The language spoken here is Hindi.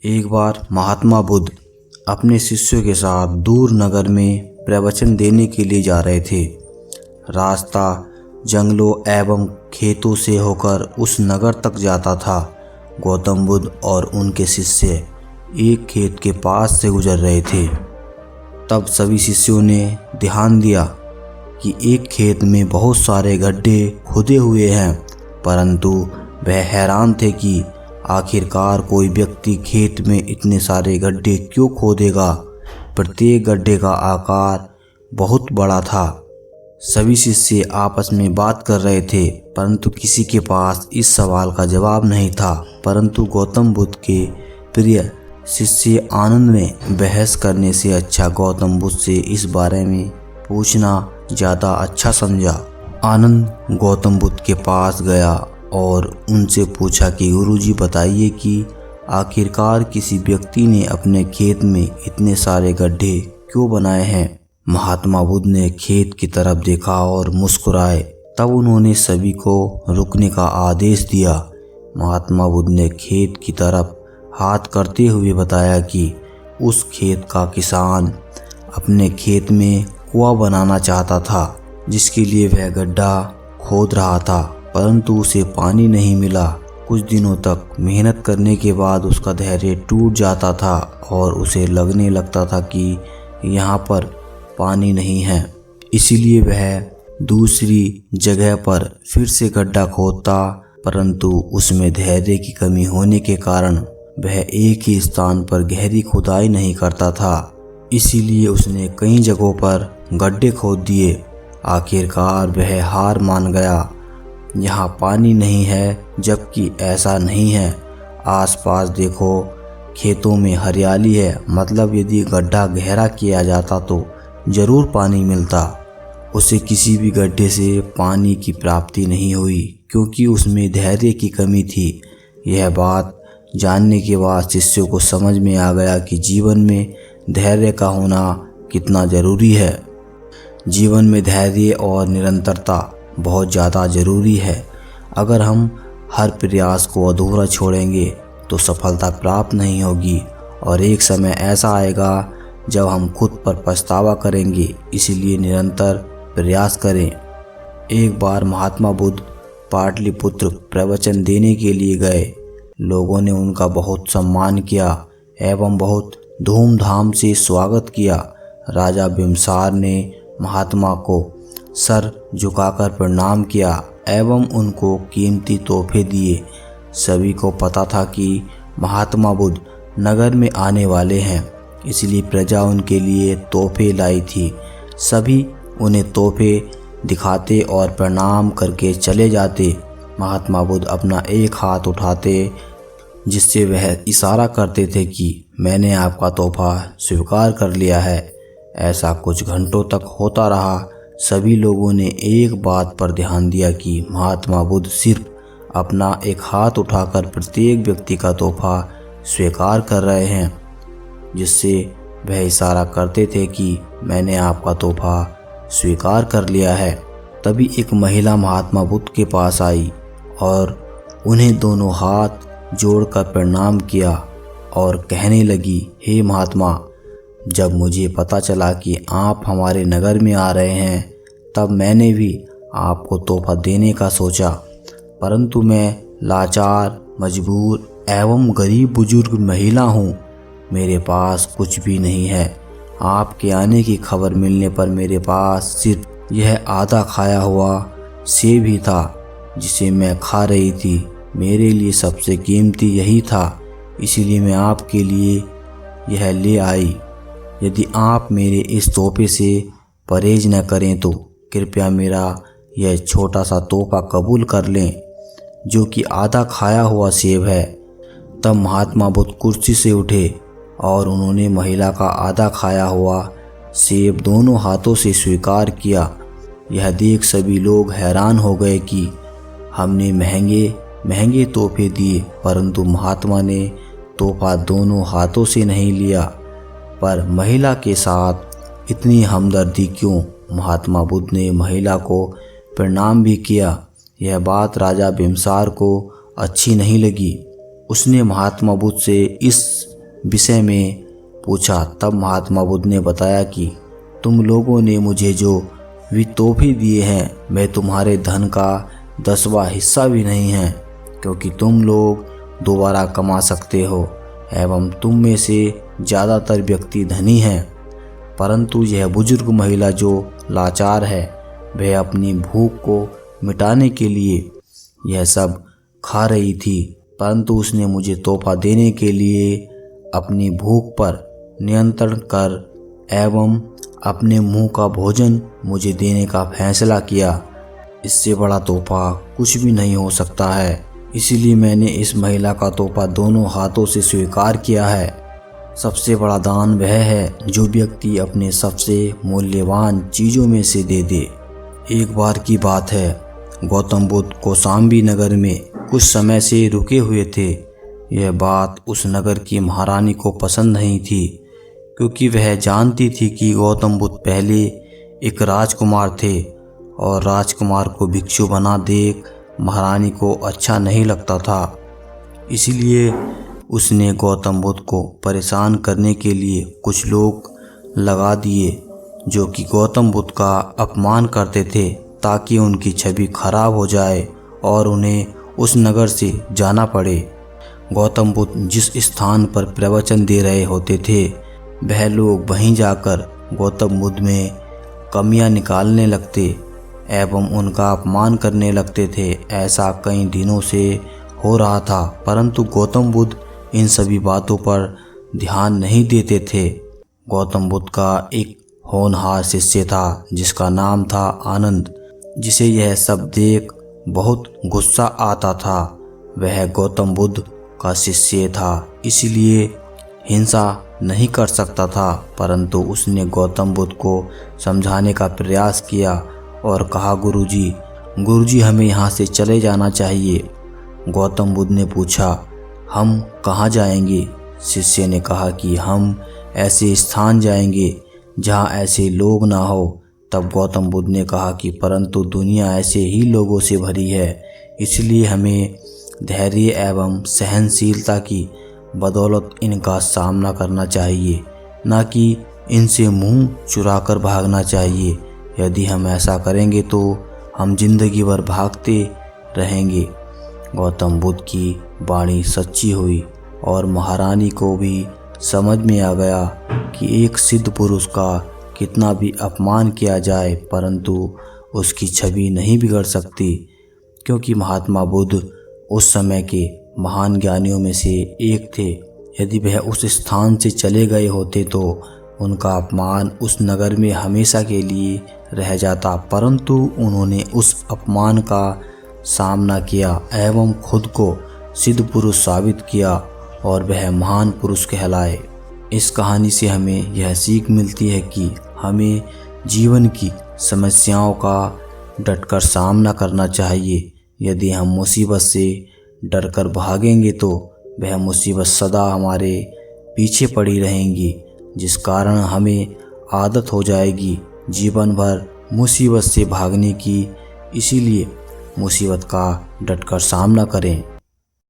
एक बार महात्मा बुद्ध अपने शिष्यों के साथ दूर नगर में प्रवचन देने के लिए जा रहे थे। रास्ता जंगलों एवं खेतों से होकर उस नगर तक जाता था। गौतम बुद्ध और उनके शिष्य एक खेत के पास से गुजर रहे थे। तब सभी शिष्यों ने ध्यान दिया कि एक खेत में बहुत सारे गड्ढे खुदे हुए हैं, परंतु वह हैरान थे कि आखिरकार कोई व्यक्ति खेत में इतने सारे गड्ढे क्यों खोदेगा। प्रत्येक गड्ढे का आकार बहुत बड़ा था। सभी शिष्य आपस में बात कर रहे थे, परंतु किसी के पास इस सवाल का जवाब नहीं था। परंतु गौतम बुद्ध के प्रिय शिष्य आनंद ने बहस करने से अच्छा गौतम बुद्ध से इस बारे में पूछना ज़्यादा अच्छा समझा। आनंद गौतम बुद्ध के पास गया और उनसे पूछा कि गुरुजी बताइए कि आखिरकार किसी व्यक्ति ने अपने खेत में इतने सारे गड्ढे क्यों बनाए हैं। महात्मा बुद्ध ने खेत की तरफ देखा और मुस्कुराए। तब उन्होंने सभी को रुकने का आदेश दिया। महात्मा बुद्ध ने खेत की तरफ हाथ करते हुए बताया कि उस खेत का किसान अपने खेत में कुआं बनाना चाहता था, जिसके लिए वह गड्ढा खोद रहा था, परंतु उसे पानी नहीं मिला। कुछ दिनों तक मेहनत करने के बाद उसका धैर्य टूट जाता था और उसे लगने लगता था कि यहाँ पर पानी नहीं है। इसीलिए वह दूसरी जगह पर फिर से गड्ढा खोदता, परंतु उसमें धैर्य की कमी होने के कारण वह एक ही स्थान पर गहरी खुदाई नहीं करता था। इसीलिए उसने कई जगहों पर गड्ढे खोद दिए। आखिरकार वह हार मान गया। यहाँ पानी नहीं है, जबकि ऐसा नहीं है। आसपास देखो, खेतों में हरियाली है, मतलब यदि गड्ढा गहरा किया जाता तो जरूर पानी मिलता। उसे किसी भी गड्ढे से पानी की प्राप्ति नहीं हुई, क्योंकि उसमें धैर्य की कमी थी। यह बात जानने के बाद शिष्यों को समझ में आ गया कि जीवन में धैर्य का होना कितना ज़रूरी है। जीवन में धैर्य और निरंतरता बहुत ज़्यादा ज़रूरी है। अगर हम हर प्रयास को अधूरा छोड़ेंगे तो सफलता प्राप्त नहीं होगी, और एक समय ऐसा आएगा जब हम खुद पर पछतावा करेंगे। इसलिए निरंतर प्रयास करें। एक बार महात्मा बुद्ध पाटलिपुत्र प्रवचन देने के लिए गए। लोगों ने उनका बहुत सम्मान किया एवं बहुत धूमधाम से स्वागत किया। राजा बिम्बसार ने महात्मा को सर झुकाकर प्रणाम किया एवं उनको कीमती तोहफे दिए। सभी को पता था कि महात्मा बुद्ध नगर में आने वाले हैं, इसलिए प्रजा उनके लिए तोहफे लाई थी। सभी उन्हें तोहफे दिखाते और प्रणाम करके चले जाते। महात्मा बुद्ध अपना एक हाथ उठाते, जिससे वह इशारा करते थे कि मैंने आपका तोहफा स्वीकार कर लिया है। ऐसा कुछ घंटों तक होता रहा। सभी लोगों ने एक बात पर ध्यान दिया कि महात्मा बुद्ध सिर्फ अपना एक हाथ उठाकर प्रत्येक व्यक्ति का तोहफा स्वीकार कर रहे हैं, जिससे वह इशारा करते थे कि मैंने आपका तोहफा स्वीकार कर लिया है। तभी एक महिला महात्मा बुद्ध के पास आई और उन्हें दोनों हाथ जोड़कर प्रणाम किया और कहने लगी, हे महात्मा, जब मुझे पता चला कि आप हमारे नगर में आ रहे हैं, तब मैंने भी आपको तोहफा देने का सोचा, परंतु मैं लाचार, मजबूर एवं गरीब बुजुर्ग महिला हूँ। मेरे पास कुछ भी नहीं है। आपके आने की खबर मिलने पर मेरे पास सिर्फ यह आधा खाया हुआ सेब ही था, जिसे मैं खा रही थी। मेरे लिए सबसे कीमती यही था, इसीलिए मैं आपके लिए यह ले आई। यदि आप मेरे इस तोहफे से परहेज न करें तो कृपया मेरा यह छोटा सा तोहफा कबूल कर लें, जो कि आधा खाया हुआ सेब है। तब महात्मा बुद्ध कुर्सी से उठे और उन्होंने महिला का आधा खाया हुआ सेब दोनों हाथों से स्वीकार किया। यह देख सभी लोग हैरान हो गए कि हमने महंगे महंगे तोहफे दिए, परंतु महात्मा ने तोहफा दोनों हाथों से नहीं लिया। पर महिला के साथ इतनी हमदर्दी क्यों? महात्मा बुद्ध ने महिला को प्रणाम भी किया। यह बात राजा बिम्बसार को अच्छी नहीं लगी। उसने महात्मा बुद्ध से इस विषय में पूछा। तब महात्मा बुद्ध ने बताया कि तुम लोगों ने मुझे जो भी तोहफे दिए हैं वह तुम्हारे धन का 10वां हिस्सा भी नहीं है, क्योंकि तुम लोग दोबारा कमा सकते हो एवं तुम में से ज़्यादातर व्यक्ति धनी हैं, परंतु यह बुजुर्ग महिला जो लाचार है वह अपनी भूख को मिटाने के लिए यह सब खा रही थी, परंतु उसने मुझे तोहफा देने के लिए अपनी भूख पर नियंत्रण कर एवं अपने मुंह का भोजन मुझे देने का फैसला किया। इससे बड़ा तोहफा कुछ भी नहीं हो सकता है, इसीलिए मैंने इस महिला का तोहफा दोनों हाथों से स्वीकार किया है। सबसे बड़ा दान वह है जो व्यक्ति अपने सबसे मूल्यवान चीज़ों में से दे दे। एक बार की बात है, गौतम बुद्ध कौशाम्बी नगर में कुछ समय से रुके हुए थे। यह बात उस नगर की महारानी को पसंद नहीं थी, क्योंकि वह जानती थी कि गौतम बुद्ध पहले एक राजकुमार थे और राजकुमार को भिक्षु बना देख महारानी को अच्छा नहीं लगता था। इसलिए उसने गौतम बुद्ध को परेशान करने के लिए कुछ लोग लगा दिए जो कि गौतम बुद्ध का अपमान करते थे, ताकि उनकी छवि खराब हो जाए और उन्हें उस नगर से जाना पड़े। गौतम बुद्ध जिस स्थान पर प्रवचन दे रहे होते थे वह लोग वहीं जाकर गौतम बुद्ध में कमियां निकालने लगते एवं उनका अपमान करने लगते थे। ऐसा कई दिनों से हो रहा था, परंतु गौतम बुद्ध इन सभी बातों पर ध्यान नहीं देते थे। गौतम बुद्ध का एक होनहार शिष्य था जिसका नाम था आनंद, जिसे यह सब देख बहुत गुस्सा आता था। वह गौतम बुद्ध का शिष्य था, इसलिए हिंसा नहीं कर सकता था, परंतु उसने गौतम बुद्ध को समझाने का प्रयास किया और कहा, गुरुजी हमें यहाँ से चले जाना चाहिए। गौतम बुद्ध ने पूछा, हम कहाँ जाएंगे? शिष्य ने कहा कि हम ऐसे स्थान जाएंगे जहाँ ऐसे लोग ना हो। तब गौतम बुद्ध ने कहा कि परंतु दुनिया ऐसे ही लोगों से भरी है, इसलिए हमें धैर्य एवं सहनशीलता की बदौलत इनका सामना करना चाहिए, न कि इनसे मुंह चुराकर भागना चाहिए। यदि हम ऐसा करेंगे तो हम जिंदगी भर भागते रहेंगे। गौतम बुद्ध की वाणी सच्ची हुई और महारानी को भी समझ में आ गया कि एक सिद्ध पुरुष का कितना भी अपमान किया जाए परंतु उसकी छवि नहीं बिगड़ सकती, क्योंकि महात्मा बुद्ध उस समय के महान ज्ञानियों में से एक थे। यदि वह उस स्थान से चले गए होते तो उनका अपमान उस नगर में हमेशा के लिए रह जाता, परंतु उन्होंने उस अपमान का सामना किया एवं खुद को सिद्ध पुरुष साबित किया और वह महान पुरुष कहलाए। इस कहानी से हमें यह सीख मिलती है कि हमें जीवन की समस्याओं का डटकर सामना करना चाहिए। यदि हम मुसीबत से डरकर भागेंगे तो वह मुसीबत सदा हमारे पीछे पड़ी रहेंगी, जिस कारण हमें आदत हो जाएगी जीवन भर मुसीबत से भागने की। इसीलिए मुसीबत का डटकर सामना करें।